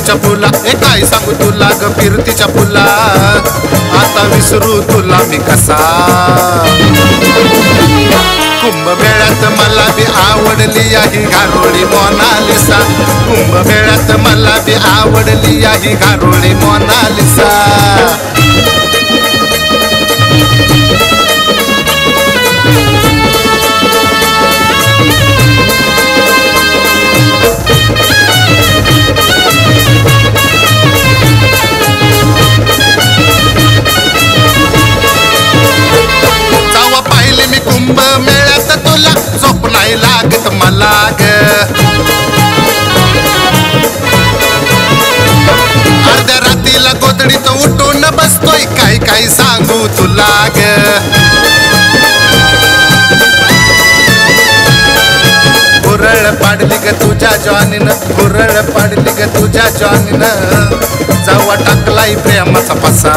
फिरतीच्या फुला ए काय सांगू तुला ग फिरतीच्या फुला आता विसरू तुला मी कसा कुंभमेळ्यात मला बी आवडली ही गारोळी मोनालिसा कुंभमेळ्यात मला बी आवडली ही गारोळी मोनालिसा कुंभमेळ्यात तुला झोप नाही लागत मला ग अर्ध्या रात्रीला गोधडीत उठून बसतोय काय काय सांगू तुला ग गुरळ पाडली ग तुझ्या जॉनीनं गुरळ पाडली ग तुझ्या जॉनीनं जावा टाकलाय प्रेमाचा पसा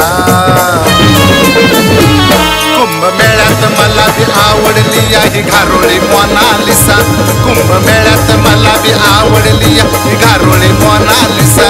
कुंभमेळ्यात मला बी आवडली ही गारोळी मोनालिसा कुंभमेळ्यात मला बी आवडली ही गारोळी मोनालिसा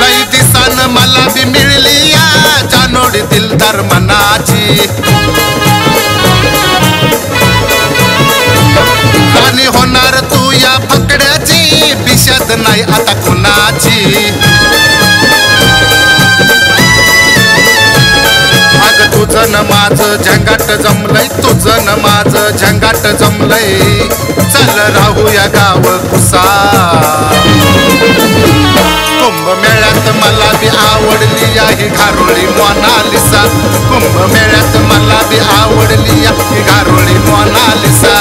लई दिसान मला बी मिळली जानोडी दिलदार मनाची आणि होणार तू या फकड्याची बिशाद नाही आता कुणाची अग तुझं न माझं झंगाट जमलंय तुझं न माझं झंगाट जमलंय चल राहूया गाव कुसा कुंभमेळ्यात मला बी आवडली ही गारोळी मोनालिसा कुंभमेळ्यात मला बी आवडली ही गारोळी मोनालिसा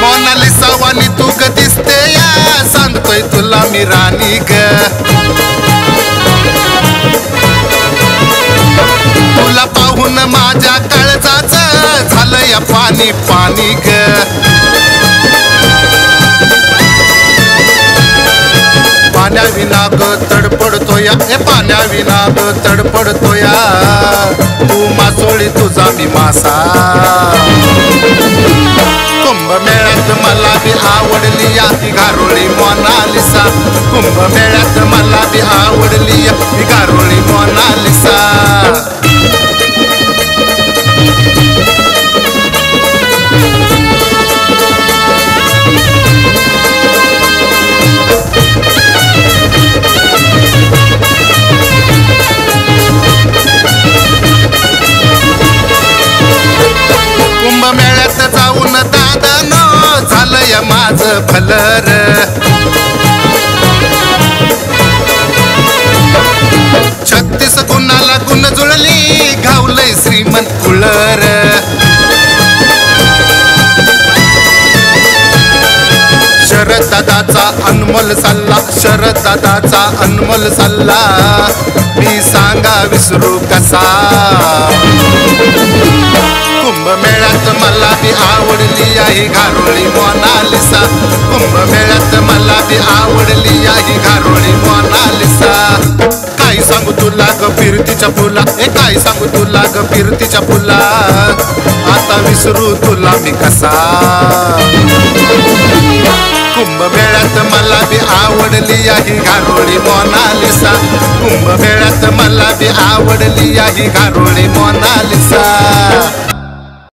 मोनालिसा वाणी तू ग दिसते या सांगतोय तुला मी राणी ग तुला पाहून माझ्या काळजाचं झालंय पाणी पाणी ग पाण्या विना ग तडपडतोया ए पाण्या विना ग तडपडतोया तू मासोळी तुझा मी मासा कुंभमेळ्यात मला बी आवडली ही गारोळी मोनालिसा कुंभमेळ्यात मला बी आवडली ही गारोळी मोनालिसा कुंभमेळ्यात जाऊन दादानो झालंय माझं भलर छत्तीस गुणाला गुण जुळली घावलंय श्रीमंत कुळर शरद दादाचा अनमोल सल्ला शरद दादाचा अनमोल सल्ला मी सांगा विसरू कसा कुंभमेळ्यात मला बी आवडली ही गारोळी मोनालिसा कुंभमेळ्यात मला बी आवडली ही गारोळी मोनालिसा काय सांगू तुला ग फिरतीच्या फुला ए काय सांगू तुला ग फिरतीच्या फुला आता विसरू तुला मी कसा कुंभमेळ्यात मला बी आवडली ही गारोळी मोनालिसा कुंभमेळ्यात मला बी आवडली ही गारोळी मोनालिसा